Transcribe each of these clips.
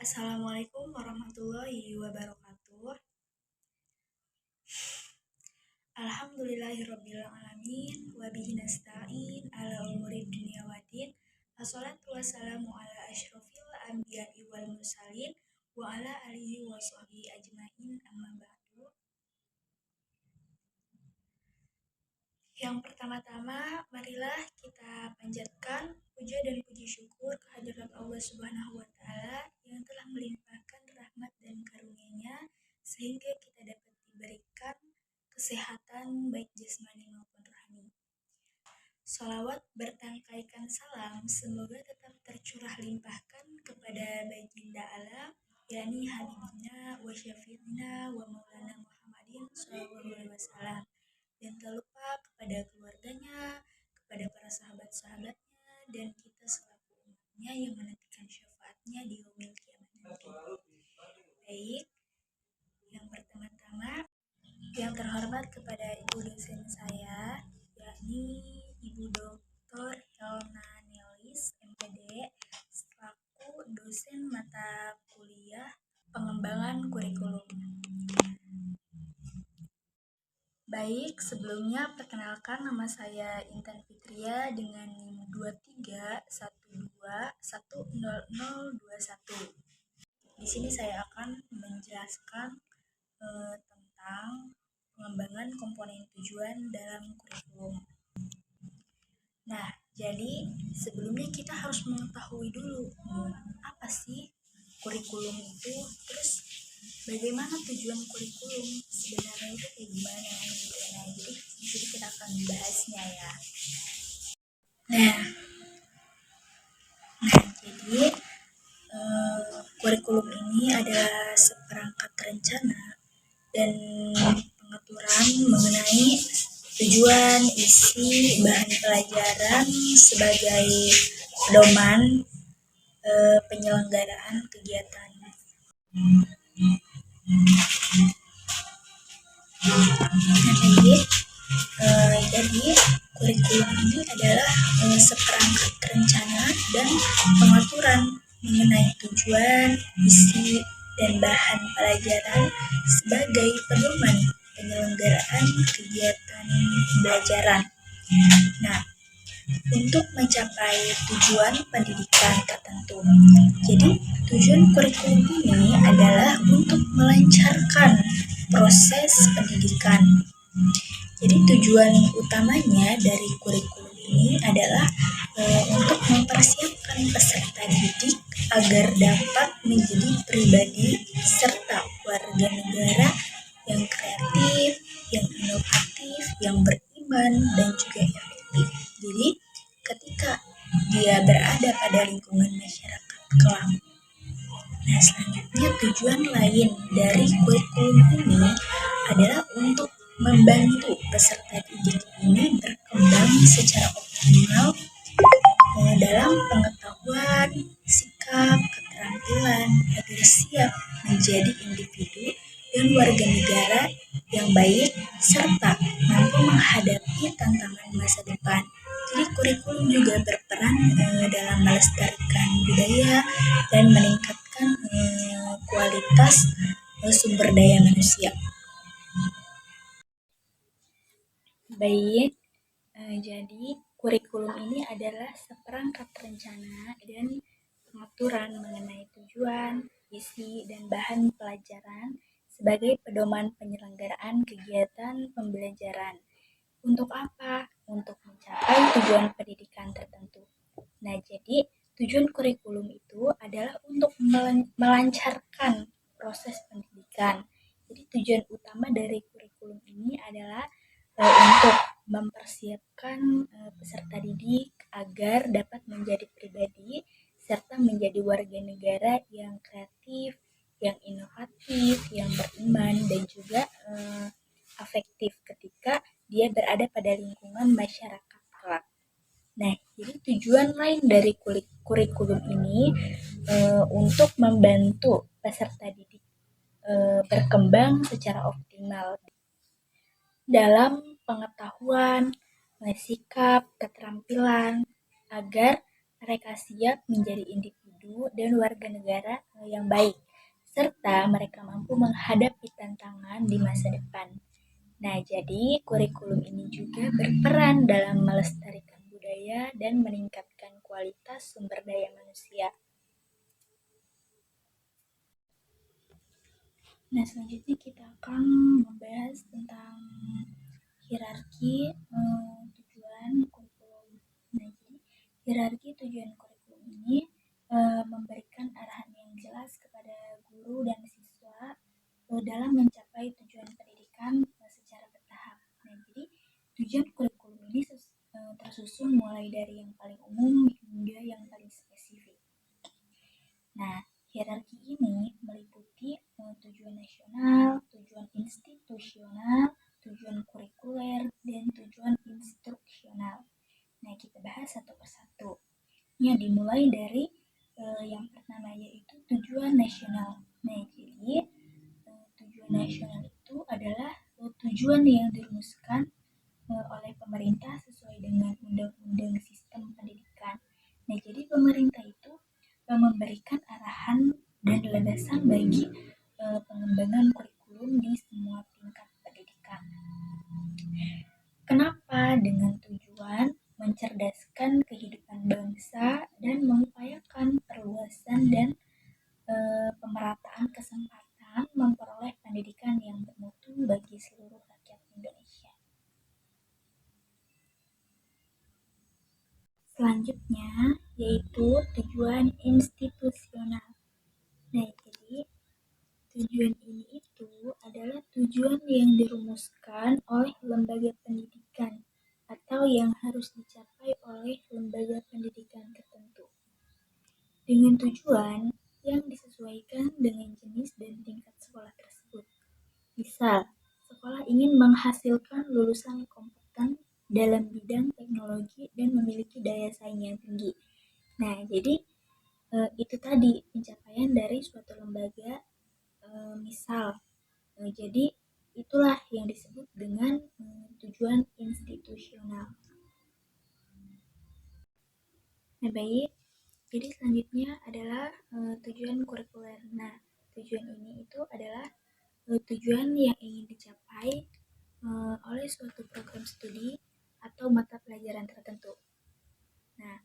Assalamualaikum warahmatullahi wabarakatuh. Alhamdulillahirabbil alamin wa bihi nasta'in ala umuri dunya waddin. Wassalatu wassalamu ala asyrofil anbiya'i wal mursalin wa ala alihi wa sahbihi ajmain amma ba'du. Yang pertama-tama, marilah kita panjatkan puja dan puji syukur kehadirat Allah Subhanahu wa taala yang telah melimpahkan rahmat dan karunia-Nya sehingga kita dapat diberikan kesehatan baik jasmani maupun rohani. Sholawat bertangkaikan salam semoga tetap tercurah limpahkan kepada baginda alam, yakni Habibina wa Syafi'ina wa Maulana Muhammadin SAW, dan tak lupa kepada keluarganya, kepada para sahabat-sahabatnya, dan kita selaku umatnya yang menantikan syafaatnya di yaumil kiamat nanti. Baik, yang pertama-tama, yang terhormat kepada ibu dosen saya, yakni Ibu Dr. Helna Nelis, MPD, selaku dosen mata kuliah pengembangan kurikulum. Baik, sebelumnya perkenalkan nama saya Intan Fitria dengan NIM 2312100021. Di sini saya akan menjelaskan tentang pengembangan komponen tujuan dalam kurikulum. Nah, jadi sebelumnya kita harus mengetahui dulu apa sih kurikulum itu, terus bagaimana tujuan kurikulum sebenarnya itu kayak gimana gitu. Nah, jadi di sini kita akan membahasnya ya. Nah, jadi kurikulum ini adalah seperangkat rencana dan pengaturan mengenai tujuan, isi, bahan pelajaran sebagai pedoman penyelenggaraan kegiatan. Jadi kurikulum ini adalah seperangkat rencana dan pengaturan mengenai tujuan, isi, dan bahan pelajaran sebagai pedoman penyelenggaraan kegiatan pembelajaran. Nah, untuk mencapai tujuan pendidikan tertentu. Jadi, tujuan kurikulum ini adalah untuk melancarkan proses pendidikan. Jadi, tujuan utamanya dari kurikulum ini adalah untuk mempersiapkan peserta didik agar dapat menjadi pribadi serta warga negara yang kreatif, yang inovatif, yang beriman, dan juga efektif. Jadi, ketika dia berada pada lingkungan masyarakat kelak. Nah, selanjutnya tujuan lain dari kurikulum ini adalah untuk membantu peserta didik ini berkembang secara optimal dalam pengetahuan, sikap, keterampilan agar siap menjadi individu dan warga negara yang baik serta mampu menghadapi tantangan masa depan. Jadi kurikulum juga berperan dalam melestarikan budaya dan meningkatkan kualitas sumber daya manusia. Baik, jadi kurikulum ini adalah seperangkat rencana dan pengaturan mengenai tujuan, isi, dan bahan pelajaran sebagai pedoman penyelenggaraan kegiatan pembelajaran. Untuk apa? Untuk mencapai tujuan pendidikan tertentu. Nah, jadi tujuan kurikulum itu adalah untuk melancarkan proses pendidikan. Jadi tujuan utama dari kurikulum ini adalah untuk mempersiapkan peserta didik agar dapat menjadi pribadi serta menjadi warga negara yang kreatif, yang inovatif, yang beriman, dan juga afektif ketika dia berada pada lingkungan masyarakat kelak. Nah, jadi tujuan lain dari kurikulum ini untuk membantu peserta didik berkembang secara optimal dalam pengetahuan, sikap, keterampilan, agar mereka siap menjadi individu dan warga negara yang baik, serta mereka mampu menghadapi tantangan di masa depan. Nah, jadi kurikulum ini juga berperan dalam melestarikan budaya dan meningkatkan kualitas sumber daya manusia. Nah, selanjutnya kita akan membahas tentang hierarki tujuan kurikulum. Nah, jadi hierarki tujuan kurikulum ini memberikan arahan yang jelas kepada guru dan siswa dalam mencapai tujuan pendidikan secara bertahap. Nah, jadi tujuan kurikulum ini tersusun mulai dari yang paling umum hingga yang paling spesifik. Nah, hierarki ini meliputi tujuan nasional, tujuan institusional, tujuan kurikuler, dan tujuan instruksional. Nah, kita bahas satu persatu. Ya, dimulai dari yang pertama yaitu tujuan nasional. Nah, jadi tujuan nasional itu adalah tujuan yang dirumuskan oleh pemerintah sesuai dengan Undang-Undang Sistem Pendidikan. Nah, jadi pemerintah itu memberikan arahan dan landasan bagi pengembangan kurikulum di semua tingkat pendidikan. Kenapa? Dengan tujuan mencerdaskan kehidupan bangsa dan mengupayakan perluasan dan pemerataan kesempatan memperoleh pendidikan yang bermutu bagi seluruh rakyat Indonesia. Selanjutnya yaitu tujuan institusional. Nah, jadi tujuan ini itu adalah tujuan yang dirumuskan oleh lembaga pendidikan atau yang harus dicapai oleh lembaga pendidikan tertentu. Dengan tujuan yang disesuaikan dengan jenis dan tingkat sekolah tersebut. Misal, sekolah ingin menghasilkan lulusan kompeten dalam bidang teknologi dan memiliki daya saing yang tinggi. Nah, jadi itu tadi pencapaian dari suatu lembaga, misal. Jadi itulah yang disebut dengan tujuan institusional. Nah, baik. Jadi selanjutnya adalah tujuan kurikuler. Nah, tujuan ini itu adalah tujuan yang ingin dicapai oleh suatu program studi atau mata pelajaran tertentu. Nah,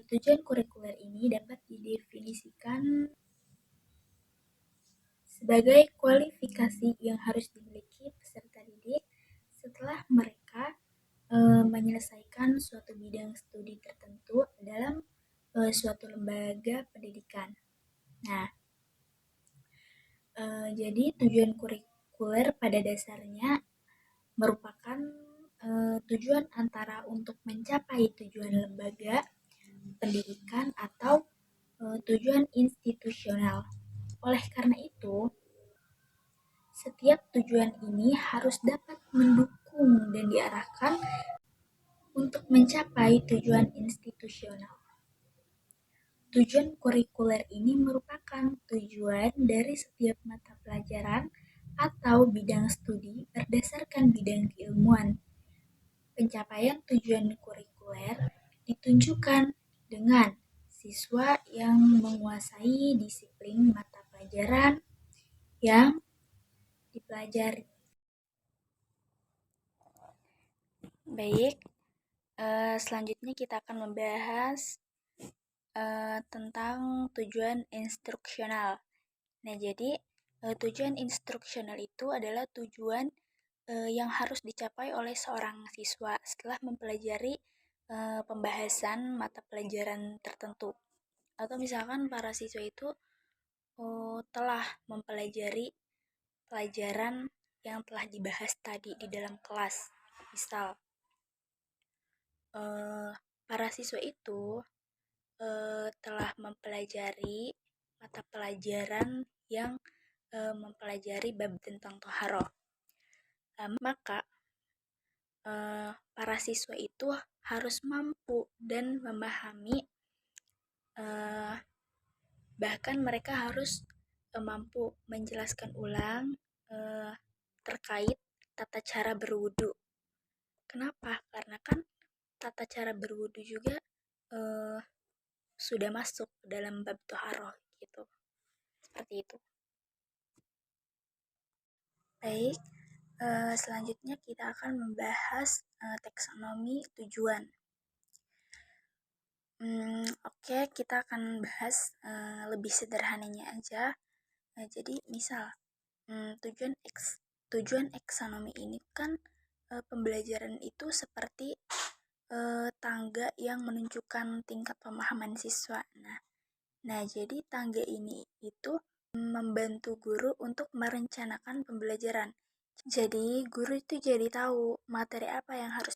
tujuan kurikuler ini dapat didefinisikan sebagai kualifikasi yang harus dimiliki peserta didik setelah mereka menyelesaikan suatu bidang studi tertentu dalam suatu lembaga pendidikan. Nah, jadi tujuan kurikuler pada dasarnya merupakan tujuan antara untuk mencapai tujuan lembaga pendidikan atau tujuan institusional. Oleh karena itu, setiap tujuan ini harus dapat mendukung dan diarahkan untuk mencapai tujuan institusional. Tujuan kurikuler ini merupakan tujuan dari setiap mata pelajaran atau bidang studi berdasarkan bidang keilmuan. Pencapaian tujuan kurikuler ditunjukkan dengan siswa yang menguasai disiplin mata pelajaran yang dipelajari. Baik, selanjutnya kita akan membahas tentang tujuan instruksional. Nah, jadi tujuan instruksional itu adalah tujuan yang harus dicapai oleh seorang siswa setelah mempelajari pembahasan mata pelajaran tertentu. Atau misalkan para siswa itu telah mempelajari pelajaran yang telah dibahas tadi di dalam kelas. Misal, para siswa itu telah mempelajari mata pelajaran yang mempelajari bab tentang toharoh. Maka para siswa itu harus mampu dan memahami, bahkan mereka harus mampu menjelaskan ulang terkait tata cara berwudu. Kenapa? Karena kan tata cara berwudu juga sudah masuk dalam bab toharoh gitu. seperti itu. Baik, selanjutnya kita akan membahas taksonomi tujuan. Oke, kita akan bahas lebih sederhananya aja. Jadi misal tujuan taksonomi ini kan pembelajaran itu seperti tangga yang menunjukkan tingkat pemahaman siswa. Nah, jadi tangga ini itu membantu guru untuk merencanakan pembelajaran. Jadi, guru itu jadi tahu materi apa yang harus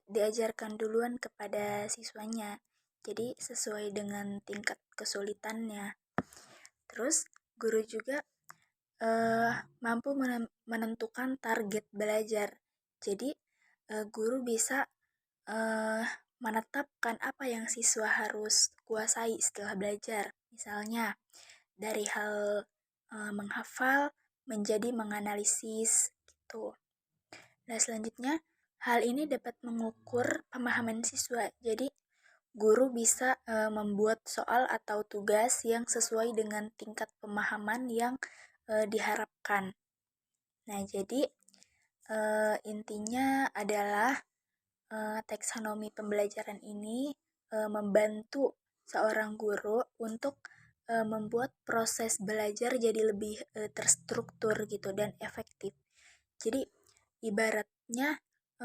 diajarkan duluan kepada siswanya. Jadi, sesuai dengan tingkat kesulitannya. Terus, guru juga mampu menentukan target belajar. Jadi, guru bisa menetapkan apa yang siswa harus kuasai setelah belajar. Misalnya, dari hal menghafal menjadi menganalisis gitu. Nah, selanjutnya hal ini dapat mengukur pemahaman siswa. Jadi, guru bisa membuat soal atau tugas yang sesuai dengan tingkat pemahaman yang diharapkan. Nah, jadi intinya adalah taksonomi pembelajaran ini membantu seorang guru untuk membuat proses belajar jadi lebih terstruktur gitu dan efektif. Jadi ibaratnya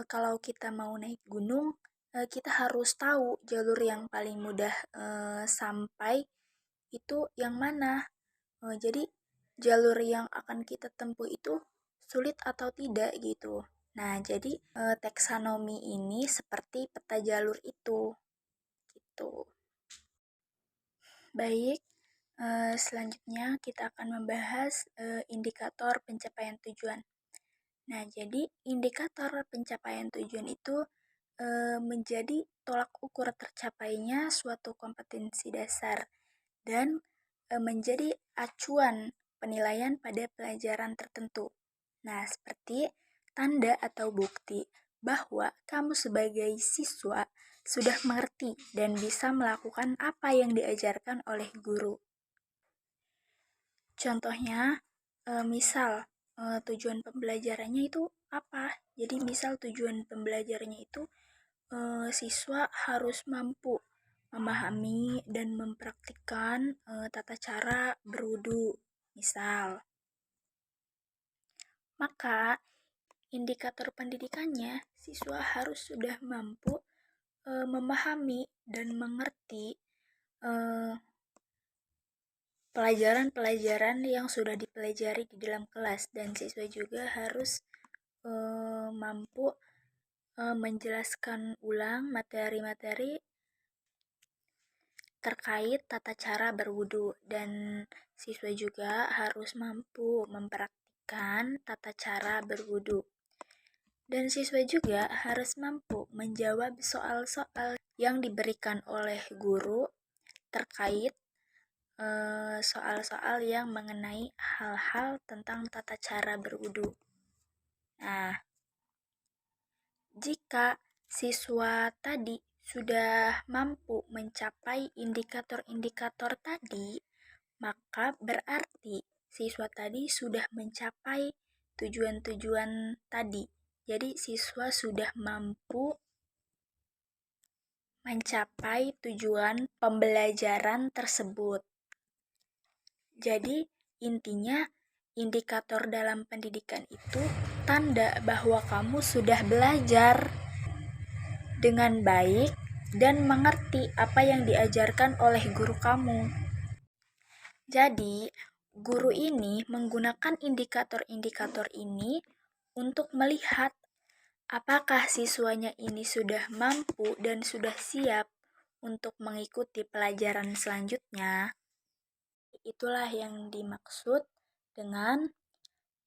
kalau kita mau naik gunung, kita harus tahu jalur yang paling mudah sampai itu yang mana. Jadi jalur yang akan kita tempuh itu sulit atau tidak gitu. Nah, jadi taksonomi ini seperti peta jalur itu gitu. Baik, selanjutnya kita akan membahas indikator pencapaian tujuan. Nah, jadi indikator pencapaian tujuan itu menjadi tolak ukur tercapainya suatu kompetensi dasar dan menjadi acuan penilaian pada pelajaran tertentu. Nah, seperti tanda atau bukti bahwa kamu sebagai siswa sudah mengerti dan bisa melakukan apa yang diajarkan oleh guru. Contohnya, misal tujuan pembelajarannya itu apa? Jadi misal tujuan pembelajarannya itu siswa harus mampu memahami dan mempraktikkan tata cara berwudu, misal. Maka, indikator pendidikannya, siswa harus sudah mampu memahami dan mengerti pelajaran-pelajaran yang sudah dipelajari di dalam kelas, dan siswa juga harus mampu menjelaskan ulang materi-materi terkait tata cara berwudu, dan siswa juga harus mampu mempraktikkan tata cara berwudu. Dan siswa juga harus mampu menjawab soal-soal yang diberikan oleh guru terkait soal-soal yang mengenai hal-hal tentang tata cara berwudu. Nah, jika siswa tadi sudah mampu mencapai indikator-indikator tadi, maka berarti siswa tadi sudah mencapai tujuan-tujuan tadi. Jadi siswa sudah mampu mencapai tujuan pembelajaran tersebut. Jadi intinya indikator dalam pendidikan itu tanda bahwa kamu sudah belajar dengan baik dan mengerti apa yang diajarkan oleh guru kamu. Jadi, guru ini menggunakan indikator-indikator ini untuk melihat apakah siswanya ini sudah mampu dan sudah siap untuk mengikuti pelajaran selanjutnya. Itulah yang dimaksud dengan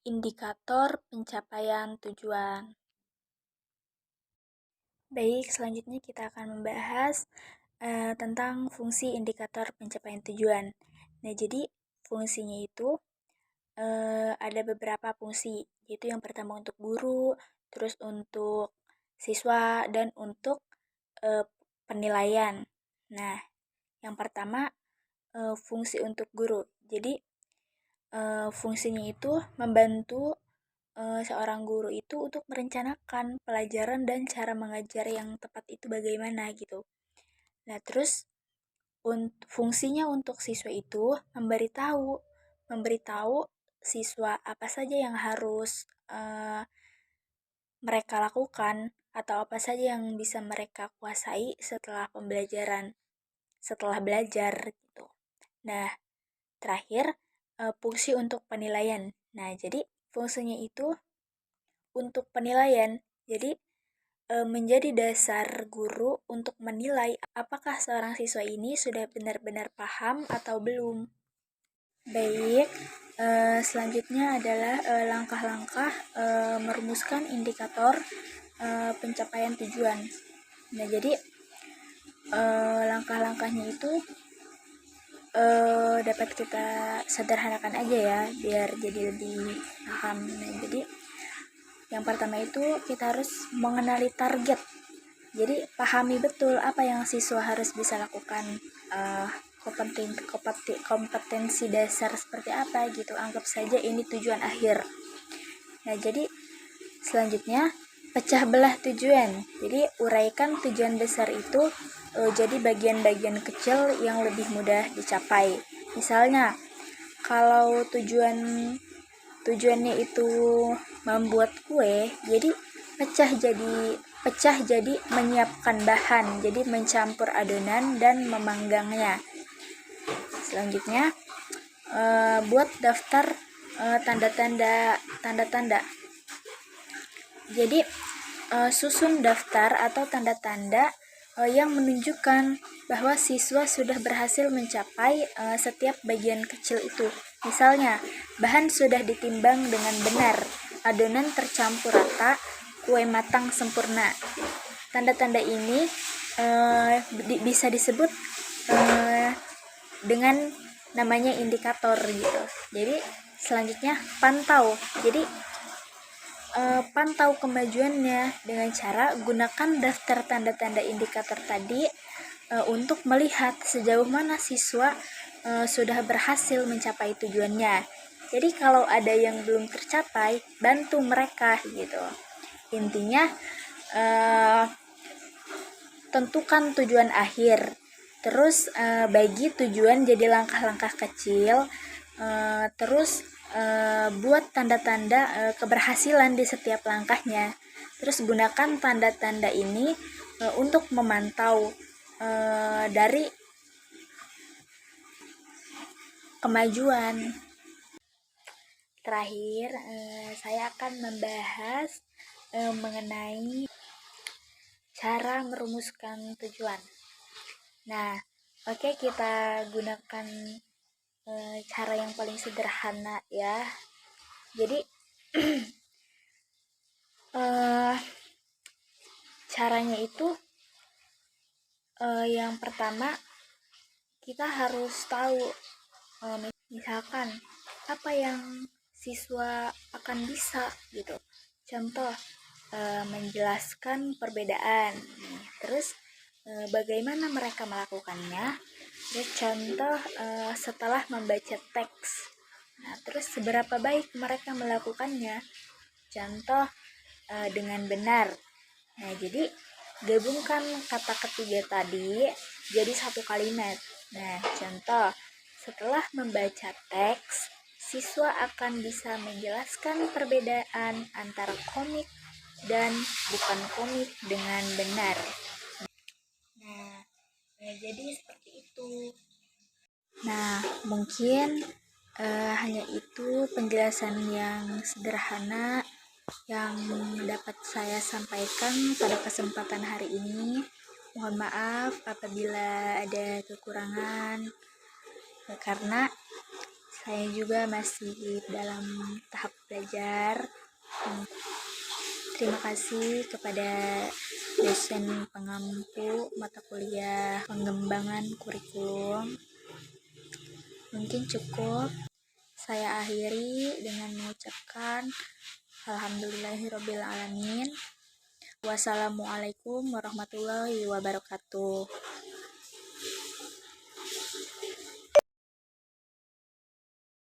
indikator pencapaian tujuan. Baik, selanjutnya kita akan membahas tentang fungsi indikator pencapaian tujuan. Nah, jadi fungsinya itu ada beberapa fungsi, yaitu yang pertama untuk guru, terus untuk siswa, dan untuk penilaian. Nah, yang pertama fungsi untuk guru. Jadi fungsinya itu membantu seorang guru itu untuk merencanakan pelajaran dan cara mengajar yang tepat itu bagaimana gitu. Nah, terus fungsinya untuk siswa itu memberitahu siswa apa saja yang harus mereka lakukan atau apa saja yang bisa mereka kuasai setelah belajar gitu. Nah, terakhir fungsi untuk penilaian. Nah, jadi fungsinya itu untuk penilaian. Jadi menjadi dasar guru untuk menilai apakah seorang siswa ini sudah benar-benar paham atau belum. Baik, selanjutnya adalah langkah-langkah merumuskan indikator pencapaian tujuan. Nah, jadi langkah-langkahnya itu dapat kita sederhanakan aja ya, biar jadi lebih paham. Nah, jadi yang pertama itu kita harus mengenali target. Jadi pahami betul apa yang siswa harus bisa lakukan, kompetensi dasar seperti apa gitu. Anggap saja ini tujuan akhir. Nah, jadi selanjutnya pecah belah tujuan. Jadi uraikan tujuan besar itu jadi bagian-bagian kecil yang lebih mudah dicapai. Misalnya kalau tujuannya itu membuat kue, jadi pecah jadi menyiapkan bahan, jadi mencampur adonan dan memanggangnya. Selanjutnya buat daftar tanda-tanda. Jadi susun daftar atau tanda-tanda yang menunjukkan bahwa siswa sudah berhasil mencapai setiap bagian kecil itu. Misalnya, bahan sudah ditimbang dengan benar, adonan tercampur rata, kue matang sempurna. Tanda-tanda ini bisa disebut dengan namanya indikator gitu. Jadi selanjutnya pantau. Jadi pantau kemajuannya dengan cara gunakan daftar tanda-tanda indikator tadi untuk melihat sejauh mana siswa sudah berhasil mencapai tujuannya. Jadi kalau ada yang belum tercapai, bantu mereka gitu. Intinya tentukan tujuan akhir. Terus bagi tujuan jadi langkah-langkah kecil. Terus buat tanda-tanda keberhasilan di setiap langkahnya. Terus gunakan tanda-tanda ini untuk memantau dari kemajuan. Terakhir, saya akan membahas mengenai cara merumuskan tujuan. Nah, oke, kita gunakan cara yang paling sederhana ya. Jadi caranya itu yang pertama kita harus tahu misalkan apa yang siswa akan bisa gitu. Contoh menjelaskan perbedaan. Terus bagaimana mereka melakukannya? Terus contoh setelah membaca teks. Nah, terus seberapa baik mereka melakukannya? Contoh dengan benar. Nah, jadi gabungkan kata ketiga tadi jadi satu kalimat. Nah, contoh setelah membaca teks, siswa akan bisa menjelaskan perbedaan antara komik dan bukan komik dengan benar. Nah, jadi seperti itu. Nah, mungkin hanya itu penjelasan yang sederhana yang dapat saya sampaikan pada kesempatan hari ini. Mohon maaf apabila ada kekurangan, karena saya juga masih dalam tahap belajar. Terima kasih kepada dosen pengampu mata kuliah pengembangan kurikulum. Mungkin cukup. Saya akhiri dengan mengucapkan alhamdulillahirobbilalamin. Wassalamualaikum warahmatullahi wabarakatuh.